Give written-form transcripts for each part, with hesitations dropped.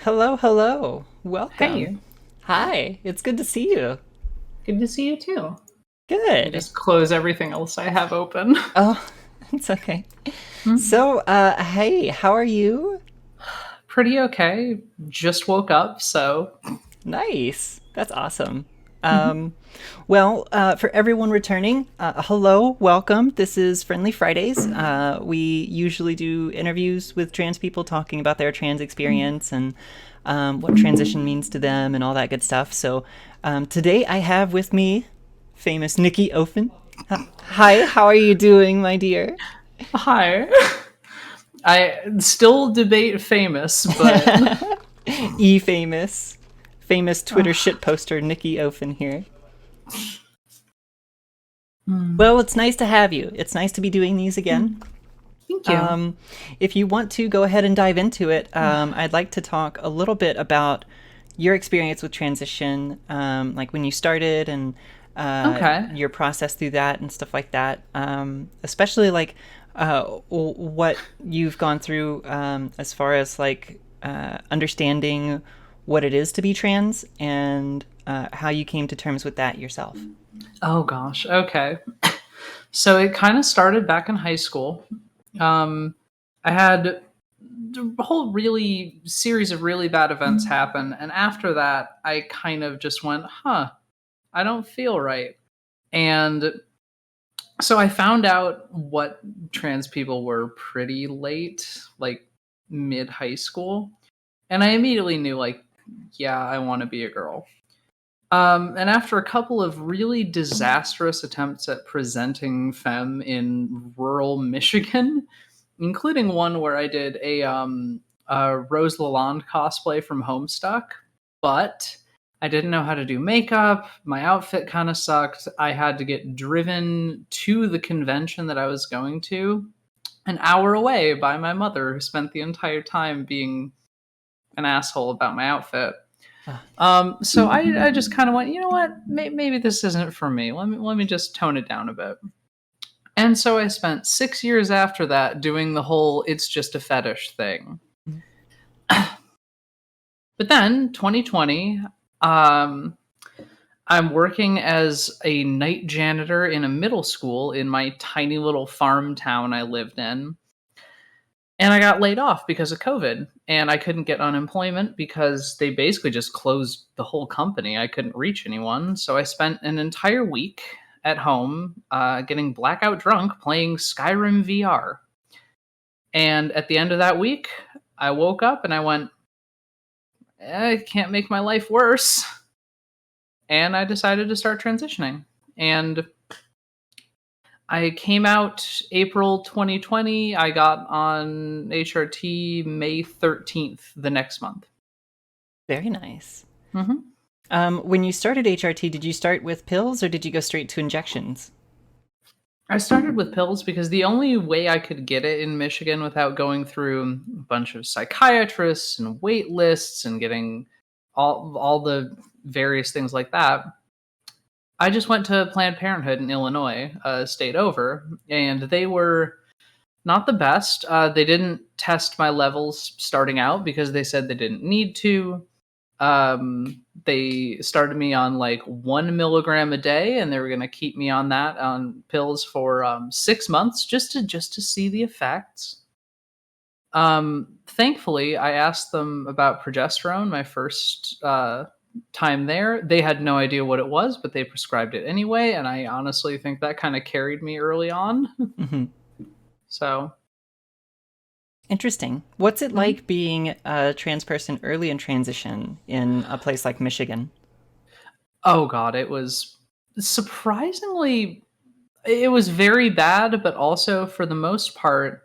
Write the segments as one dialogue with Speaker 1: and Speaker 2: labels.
Speaker 1: Hello, hello. Welcome.
Speaker 2: Hey,
Speaker 1: Hi, it's good to see you.
Speaker 2: good to see you too. Let me
Speaker 1: Good.
Speaker 2: just close everything else I have open.
Speaker 1: Oh, it's okay. So, hey, how are you?
Speaker 2: Pretty okay. Just woke up, so.
Speaker 1: Nice. That's awesome.
Speaker 2: Mhm.
Speaker 1: Um, for everyone returning, hello, welcome. This is Friendly Fridays. We usually do interviews with trans people talking about their trans experience and what transition means to them and all that good stuff. So, today I have with me famous Nikki Ophan. Hi, how are you doing, my dear?
Speaker 2: Hi. I still debate famous, but
Speaker 1: E famous, famous Twitter
Speaker 2: uh,
Speaker 1: shit poster Nikki Ophan here.
Speaker 2: mm,
Speaker 1: Well, it's nice to have you. It's nice to be doing these again.
Speaker 2: thank you.
Speaker 1: Um, if you want to go ahead and dive into it, I'd like to talk a little bit about your experience with transition, like when you started and
Speaker 2: Okay.
Speaker 1: your process through that and stuff like that. Especially like what you've gone through as far as like understanding what it is to be trans and how you came to terms with that yourself.
Speaker 2: Oh gosh. Okay. So it kind of started back in high school. Um, I had a whole really series of really bad events happen, and after that, I kind of just went, "Huh, I don't feel right." And so I found out what trans people were pretty late, like mid high school. And I immediately knew, like, yeah, I want to be a girl. And after a couple of really disastrous attempts at presenting femme in rural Michigan, including one where I did a Rose Lalonde cosplay from Homestuck, but I didn't know how to do makeup. My outfit kind of sucked. I had to get driven to the convention that I was going to an hour away by my mother, who spent the entire time being an asshole about my outfit.
Speaker 1: Ah,
Speaker 2: So I just kind of went, you know what? Maybe this isn't for me. Let me just tone it down a bit. And so I spent 6 years after that doing the whole "it's just a fetish" thing. But then 2020, um, I'm working as a night janitor in a middle school in my tiny little farm town I lived in. And I got laid off because of COVID. And I couldn't get unemployment because they basically just closed the whole company. I couldn't reach anyone. So I spent an entire week at home getting blackout drunk playing Skyrim VR. And at the end of that week, I woke up and I went, I can't make my life worse. And I decided to start transitioning. And I came out April 2020. I got on HRT May 13th, the next month.
Speaker 1: very nice.
Speaker 2: hmm
Speaker 1: When you started HRT, did you start with pills or did you go straight to injections?
Speaker 2: I started with pills because the only way I could get it in Michigan without going through a bunch of psychiatrists and wait lists and getting all the various things like that, I just went to Planned Parenthood in Illinois, a state over, and they were not the best. They didn't test my levels starting out because they said they didn't need to. They started me on like 1 milligram a day, and they were going to keep me on that on pills for 6 months just to see the effects. Thankfully, I asked them about progesterone my first time there. They had no idea what it was, but they prescribed it anyway, and I honestly think that kind of carried me early on.
Speaker 1: Hmm.
Speaker 2: So,
Speaker 1: Interesting. What's it
Speaker 2: mhm.
Speaker 1: like being a trans person early in transition in a place like Michigan?
Speaker 2: Oh god, it was surprisingly, it was very bad, but also for the most part,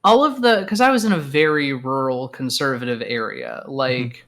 Speaker 2: all of the because I was in a very rural conservative area,
Speaker 1: Hmm.
Speaker 2: like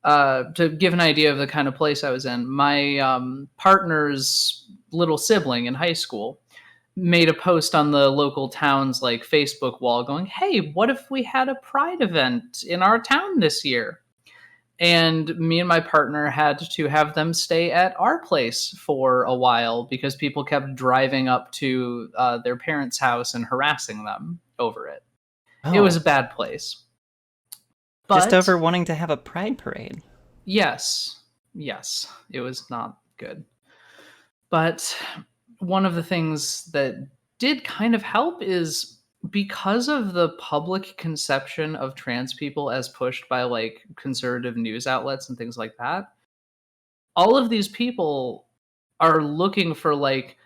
Speaker 2: to give an idea of the kind of place I was in, my partner's little sibling in high school made a post on the local town's like Facebook wall going, "Hey, what if we had a pride event in our town this year?" And me and my partner had to have them stay at our place for a while because people kept driving up to their parents' house and harassing them over it. It was
Speaker 1: Oh,
Speaker 2: a bad place.
Speaker 1: Just
Speaker 2: But
Speaker 1: over wanting to have a pride parade.
Speaker 2: yes, it was not good. But one of the things that did kind of help is because of the public conception of trans people as pushed by like conservative news outlets and things like that, all of these people are looking for like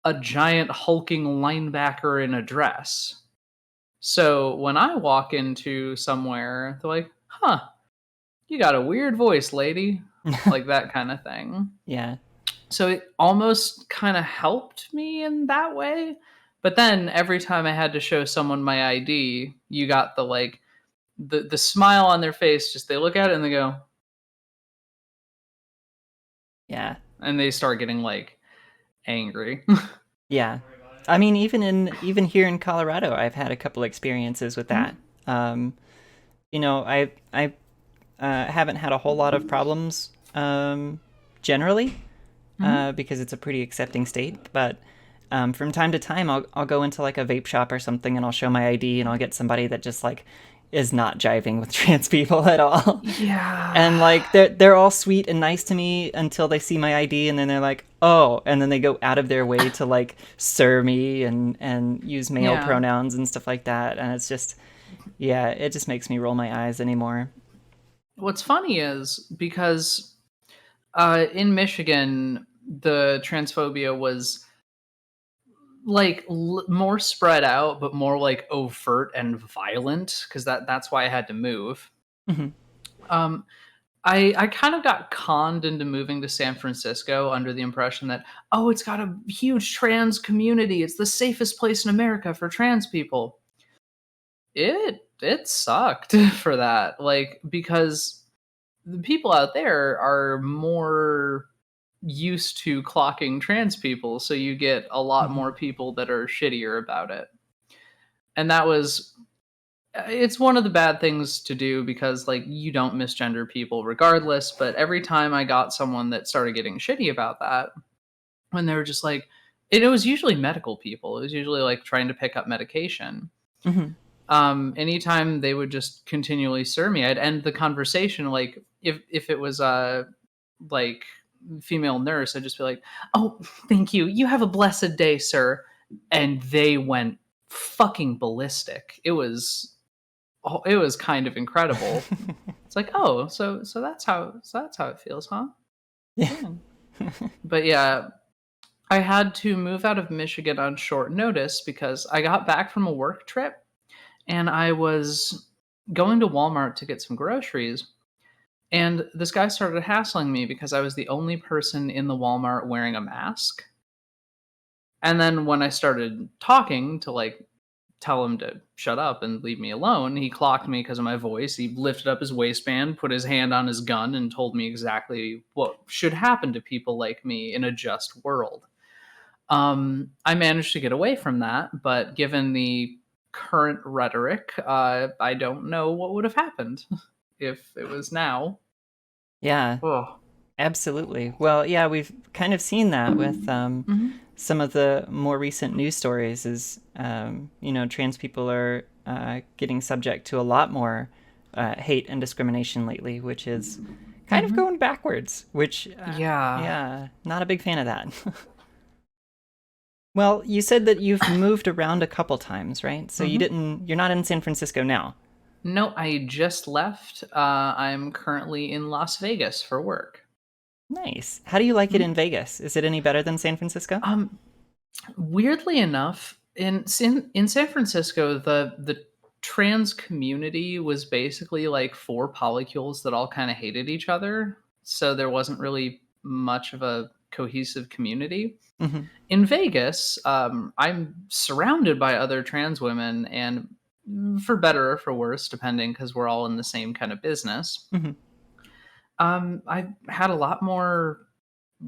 Speaker 2: a giant hulking linebacker in a dress. So when I walk into somewhere, they're like, huh, you got a weird voice, lady. Like that kind of thing.
Speaker 1: Yeah.
Speaker 2: So it almost kind of helped me in that way. But then every time I had to show someone my ID, you got the like the smile on their face, just they look at it and they go,
Speaker 1: Yeah.
Speaker 2: and they start getting like angry.
Speaker 1: Yeah. I mean, even here in Colorado, I've had a couple experiences with that. Um, I haven't had a whole lot of problems generally because it's a pretty accepting state. But from time to time, I'll go into like a vape shop or something, and I'll show my ID, and I'll get somebody that just like is not jiving with trans people at all. And
Speaker 2: Yeah.
Speaker 1: like they're all sweet and nice to me until they see my ID, and then they're like, "Oh," and then they go out of their way to like sir me and use male
Speaker 2: Yeah.
Speaker 1: pronouns and stuff like that, and it's just yeah, it just makes me roll my eyes anymore.
Speaker 2: What's funny is because in Michigan, the transphobia was like more spread out, but more like overt and violent because that's why I had to move.
Speaker 1: Hmm.
Speaker 2: Um, I kind of got conned into moving to San Francisco under the impression that, oh, it's got a huge trans community. It's the safest place in America for trans people. It sucked for that. Like because the people out there are more used to clocking trans people, so you get a lot
Speaker 1: Hmm.
Speaker 2: more people that are shittier about it. And that was it's one of the bad things to do because like you don't misgender people regardless, but every time I got someone that started getting shitty about that when they were just like it was usually medical people. It was usually like trying to pick up medication.
Speaker 1: Hmm.
Speaker 2: Anytime they would just continually sir me, I'd end the conversation like if it was like female nurse, I'd just be like, "Oh, thank you. You have a blessed day, sir." And they went fucking ballistic. It was kind of incredible. It's like, "Oh, so that's how it feels, huh?"
Speaker 1: Yeah.
Speaker 2: Yeah. But yeah, I had to move out of Michigan on short notice because I got back from a work trip and I was going to Walmart to get some groceries. And this guy started hassling me because I was the only person in the Walmart wearing a mask. And then when I started talking to like tell him to shut up and leave me alone, he clocked me because of my voice. He lifted up his waistband, put his hand on his gun, and told me exactly what should happen to people like me in a just world. I managed to get away from that, but given the current rhetoric, I don't know what would have happened if it was now.
Speaker 1: Yeah,
Speaker 2: Oh.
Speaker 1: absolutely. Well, yeah, we've kind of seen that with
Speaker 2: Mhm.
Speaker 1: some of the more recent news stories. Is trans people are getting subject to a lot more hate and discrimination lately, which is kind of
Speaker 2: Mhm.
Speaker 1: going backwards. Which,
Speaker 2: Yeah.
Speaker 1: yeah, not a big fan of that. Well, you said that you've moved around a couple times, right? So
Speaker 2: Mhm.
Speaker 1: you're not in San Francisco now.
Speaker 2: No, I just left. I'm currently in Las Vegas for work.
Speaker 1: Nice. How do you like it
Speaker 2: Mhm.
Speaker 1: in Vegas? Is it any better than San Francisco?
Speaker 2: Um, Weirdly enough, in San Francisco, the trans community was basically like four polycules that all kind of hated each other. So there wasn't really much of a cohesive community.
Speaker 1: Hmm.
Speaker 2: In Vegas, I'm surrounded by other trans women, and for better or for worse, depending, because we're all in the same kind of business.
Speaker 1: Hmm.
Speaker 2: I've had a lot more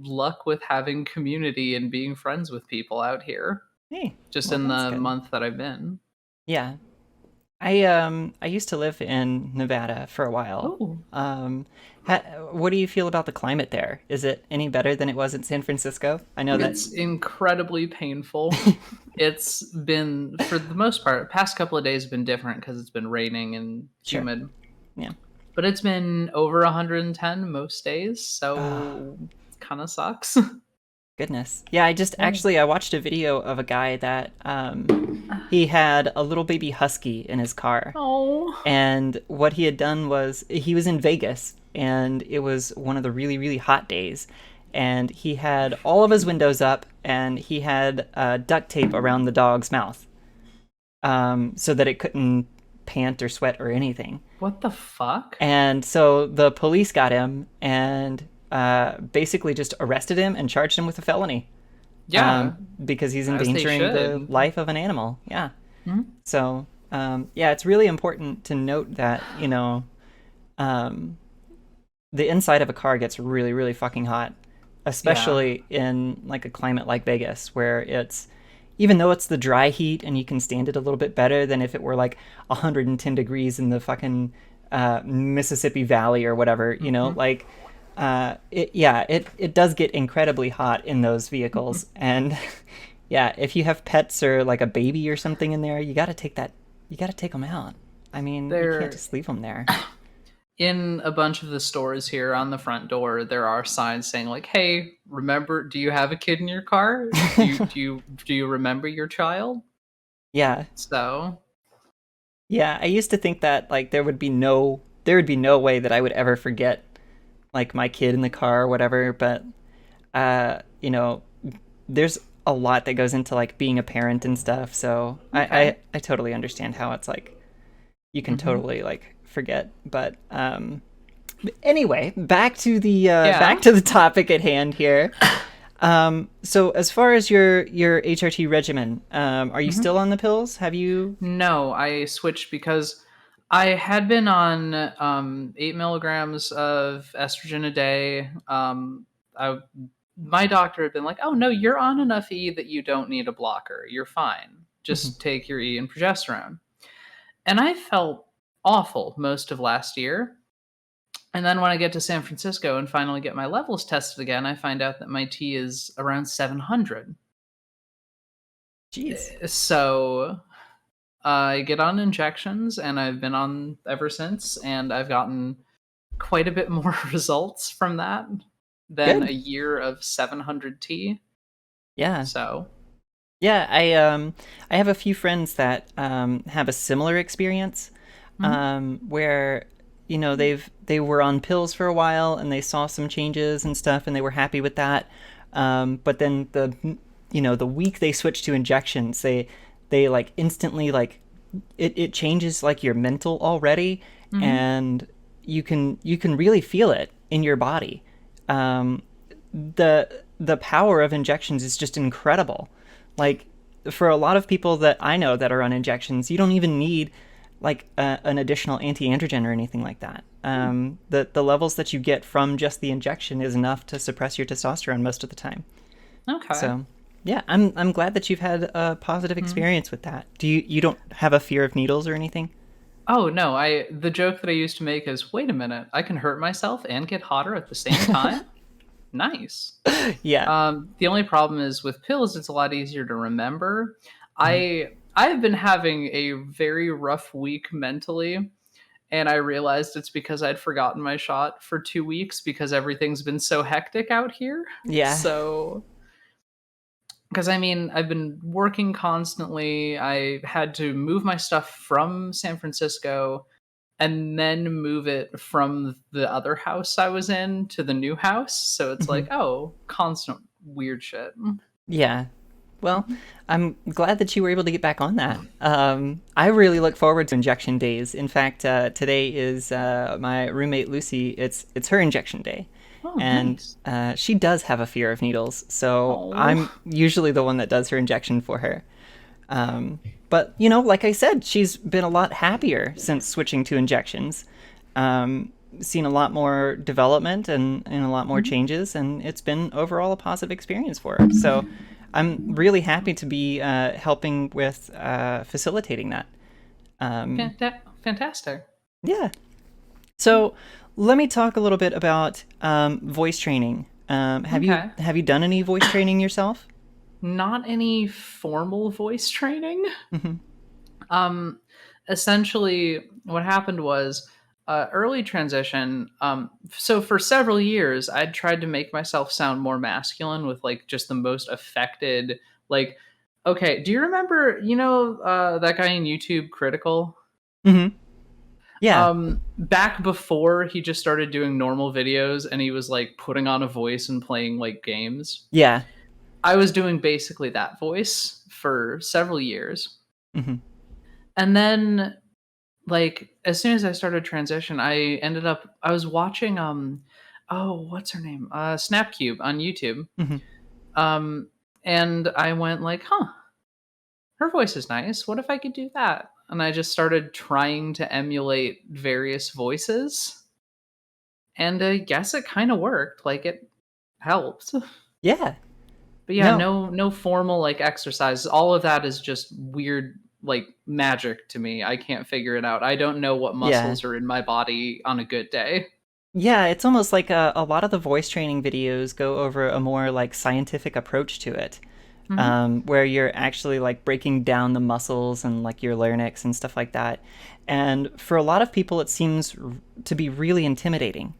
Speaker 2: luck with having community and being friends with people out here,
Speaker 1: Hey,
Speaker 2: just
Speaker 1: well,
Speaker 2: in
Speaker 1: that's
Speaker 2: the
Speaker 1: good.
Speaker 2: month that I've been.
Speaker 1: Yeah, I used to live in Nevada for a while.
Speaker 2: Oh,
Speaker 1: Um, what do you feel about the climate there? Is it any better than it was in San Francisco? I know that.
Speaker 2: it's incredibly painful. It's been, for the most part, past couple of days have been different because it's been raining and
Speaker 1: Sure.
Speaker 2: humid.
Speaker 1: Yeah.
Speaker 2: but it's been over 110 most days,
Speaker 1: Oh,
Speaker 2: so kind of sucks.
Speaker 1: goodness. Yeah, I watched a video of a guy that he had a little baby husky in his car.
Speaker 2: Oh.
Speaker 1: And what he had done was he was in Vegas, and it was one of the really, really hot days. And he had all of his windows up, and he had duct tape around the dog's mouth, so that it couldn't pant or sweat or anything.
Speaker 2: What the fuck?
Speaker 1: And so the police got him and basically just arrested him and charged him with a felony,
Speaker 2: Yeah,
Speaker 1: because he's
Speaker 2: as they
Speaker 1: endangering the
Speaker 2: should.
Speaker 1: life of an animal. Yeah.
Speaker 2: Mhm.
Speaker 1: So, yeah, it's really important to note that, um, the inside of a car gets really, really fucking hot,
Speaker 2: Yeah.
Speaker 1: especially in like a climate like Vegas, where it's, even though it's the dry heat and you can stand it a little bit better than if it were like 110 degrees in the fucking Mississippi Valley or whatever,
Speaker 2: Mhm.
Speaker 1: like, it does get incredibly hot in those vehicles. And yeah, if you have pets or like a baby or something in there, you got to take them out. I mean, you can't
Speaker 2: There,
Speaker 1: just leave them there.
Speaker 2: in a bunch of the stores here on the front door, there are signs saying like, "Hey, remember? Do you have a kid in your car? Do you remember your child?"
Speaker 1: Yeah.
Speaker 2: So,
Speaker 1: Yeah, I used to think that like there would be no way that I would ever forget like my kid in the car or whatever, but uh, you know, there's a lot that goes into like being a parent and stuff, so I
Speaker 2: okay.
Speaker 1: I totally understand how it's like you can
Speaker 2: Hmm.
Speaker 1: totally like forget. But anyway, back
Speaker 2: Yeah.
Speaker 1: to the topic at hand here. So as far as your HRT regimen, are you
Speaker 2: Hmm.
Speaker 1: still on the pills? Have you?
Speaker 2: No, I switched because I had been on 8 milligrams of estrogen a day. I My doctor had been like, "Oh no, you're on enough E that you don't need a blocker. You're fine.
Speaker 1: Mhm.
Speaker 2: Just take your E and progesterone." And I felt awful most of last year. And then when I get to San Francisco and finally get my levels tested again, I find out that my T is around 700.
Speaker 1: Jeez.
Speaker 2: So I get on injections, and I've been on ever since, and I've gotten quite a bit more results from that than a
Speaker 1: Good.
Speaker 2: year of 700T.
Speaker 1: Yeah.
Speaker 2: So,
Speaker 1: Yeah, I have a few friends that have a similar experience,
Speaker 2: mhm,
Speaker 1: where they were on pills for a while and they saw some changes and stuff and they were happy with that. But then the week they switched to injections, they like instantly like it changes like your mental already,
Speaker 2: mhm,
Speaker 1: and you can really feel it in your body. Um, the power of injections is just incredible. Like, for a lot of people that I know that are on injections, you don't even need like an additional anti-androgen or anything like that. The levels that you get from just the injection is enough to suppress your testosterone most of the time.
Speaker 2: okay.
Speaker 1: So yeah, I'm glad that you've had a positive
Speaker 2: Mhm.
Speaker 1: experience with that. You don't have a fear of needles or anything?
Speaker 2: Oh no, I the joke that I used to make is, wait a minute, I can hurt myself and get hotter at the same time? Nice.
Speaker 1: Yeah.
Speaker 2: The only problem is with pills, it's a lot easier to remember.
Speaker 1: Mhm.
Speaker 2: I've been having a very rough week mentally, and I realized it's because I'd forgotten my shot for 2 weeks because everything's been so hectic out here.
Speaker 1: Yeah.
Speaker 2: So, because I mean, I've been working constantly. I had to move my stuff from San Francisco and then move it from the other house I was in to the new house. So it's like,
Speaker 1: Mhm.
Speaker 2: oh, constant weird shit.
Speaker 1: Yeah. Well, I'm glad that you were able to get back on that. I really look forward to injection days. In fact, today is my roommate Lucy. It's her injection day,
Speaker 2: Oh,
Speaker 1: and
Speaker 2: nice.
Speaker 1: she does have a fear of needles. So
Speaker 2: Oh.
Speaker 1: I'm usually the one that does her injection for her. But like I said, she's been a lot happier since switching to injections. Seen a lot more development and a lot more
Speaker 2: Mhm.
Speaker 1: changes, and it's been overall a positive experience for her. So I'm really happy to be helping with facilitating that. Um,
Speaker 2: Fantastic.
Speaker 1: yeah. So let me talk a little bit about voice training. Have you
Speaker 2: Okay.
Speaker 1: have you done any voice training yourself?
Speaker 2: Not any formal voice training.
Speaker 1: Hmm.
Speaker 2: Um, Essentially, what happened was early transition. So for several years, I'd tried to make myself sound more masculine with like just the most affected, like, okay, do you remember, that guy in YouTube, Critical?
Speaker 1: Mm-hmm. Yeah.
Speaker 2: Back before he just started doing normal videos and he was like putting on a voice and playing like games.
Speaker 1: Yeah.
Speaker 2: I was doing basically that voice for several years.
Speaker 1: Mm-hmm.
Speaker 2: And then like as soon as I started transition, I was watching what's her name? Snapcube on YouTube.
Speaker 1: Mm-hmm.
Speaker 2: Um and I went like, "Huh, her voice is nice. What if I could do that?" And I just started trying to emulate various voices. And I guess it kind of worked. Like it helped.
Speaker 1: Yeah.
Speaker 2: But yeah,
Speaker 1: No.
Speaker 2: no formal like exercise. All of that is just weird like magic to me. I can't figure it out. I don't know what
Speaker 1: Yeah.
Speaker 2: muscles are in my body on a good day.
Speaker 1: Yeah, it's almost like a lot of the voice training videos go over a more like scientific approach to it,
Speaker 2: Hmm.
Speaker 1: where you're actually like breaking down the muscles and like your larynx and stuff like that. And for a lot of people, it seems to be really intimidating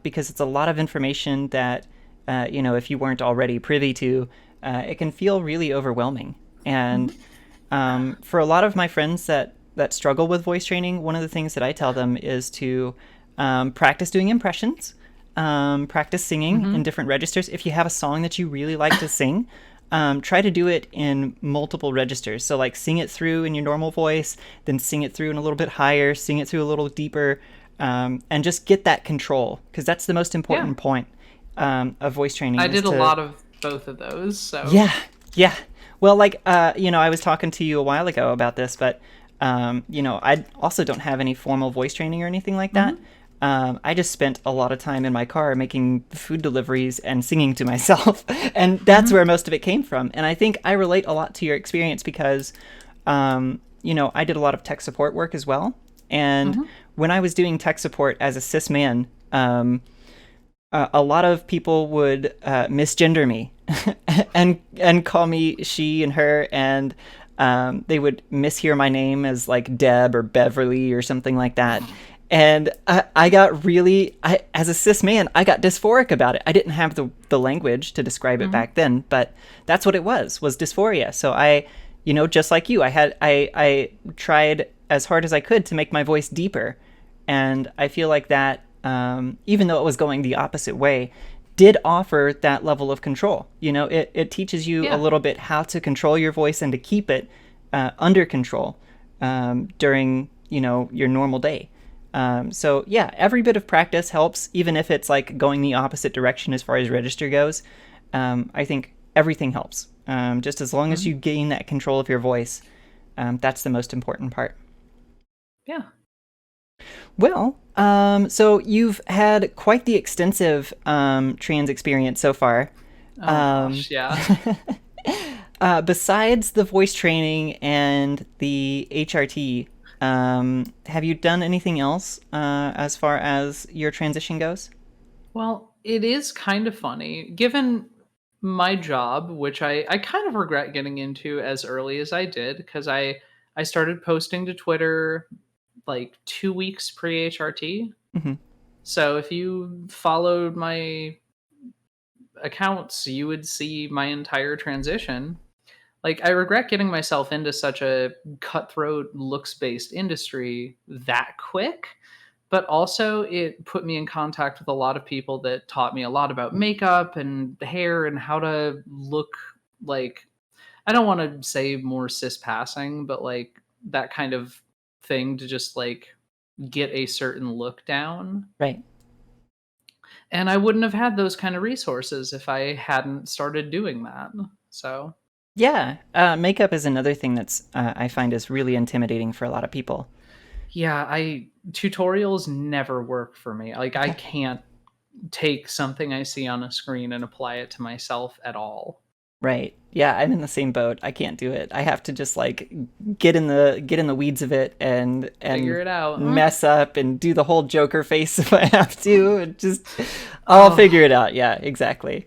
Speaker 1: because it's a lot of information that, if you weren't already privy to, it can feel really overwhelming. And
Speaker 2: Hmm.
Speaker 1: for a lot of my friends that struggle with voice training, one of the things that I tell them is to practice doing impressions, practice singing in
Speaker 2: Hmm.
Speaker 1: different registers. If you have a song that you really like to sing, try to do it in multiple registers. So, like, sing it through in your normal voice, then sing it through in a little bit higher, sing it through a little deeper, and just get that control, because that's the most
Speaker 2: Yeah.
Speaker 1: important point of voice training
Speaker 2: I
Speaker 1: is
Speaker 2: did a
Speaker 1: to,
Speaker 2: lot of both of those, so.
Speaker 1: yeah, yeah. Well, like, I was talking to you a while ago about this, but, I also don't have any formal voice training or anything like that.
Speaker 2: Hmm.
Speaker 1: I just spent a lot of time in my car making food deliveries and singing to myself. And that's
Speaker 2: Hmm.
Speaker 1: where most of it came from. And I think I relate a lot to your experience because, I did a lot of tech support work as well. And
Speaker 2: Hmm.
Speaker 1: when I was doing tech support as a cis man, a lot of people would misgender me and call me she and her, and they would mishear my name as like Deb or Beverly or something like that. And I got as a cis man, I got dysphoric about it. I didn't have the language to describe it
Speaker 2: Hmm.
Speaker 1: back then, but that's what it was dysphoria. So just like you, I tried as hard as I could to make my voice deeper. And I feel like that, even though it was going the opposite way, did offer that level of control. It teaches you a
Speaker 2: Yeah.
Speaker 1: little bit how to control your voice and to keep it under control during, your normal day. So yeah, every bit of practice helps, even if it's like going the opposite direction as far as register goes. I think everything helps. Just as long as
Speaker 2: Hmm.
Speaker 1: you gain that control of your voice, that's the most important part.
Speaker 2: Yeah.
Speaker 1: Well, so you've had quite the extensive trans experience so far.
Speaker 2: Oh
Speaker 1: Um,
Speaker 2: gosh, yeah.
Speaker 1: besides the voice training and the HRT, have you done anything else as far as your transition goes?
Speaker 2: Well, it is kind of funny given my job, which I kind of regret getting into as early as I did because I started posting to Twitter like 2 weeks pre HRT.
Speaker 1: Hmm.
Speaker 2: So if you followed my accounts, you would see my entire transition. Like I regret getting myself into such a cutthroat looks based industry that quick, but also it put me in contact with a lot of people that taught me a lot about makeup and hair and how to look like, I don't want to say more cis passing, but like that kind of thing to just like get a certain look down.
Speaker 1: Right.
Speaker 2: And I wouldn't have had those kind of resources if I hadn't started doing that. So,
Speaker 1: Yeah. Makeup is another thing that's I find is really intimidating for a lot of people.
Speaker 2: yeah, I tutorials never work for me. Like I can't take something I see on a screen and apply it to myself at all.
Speaker 1: Right. Yeah, I'm in the same boat. I can't do it. I have to just like get in the weeds of it and
Speaker 2: Figure it out.
Speaker 1: mess up and do the whole Joker face if I have to and just I'll
Speaker 2: Oh,
Speaker 1: figure it out. Yeah, exactly.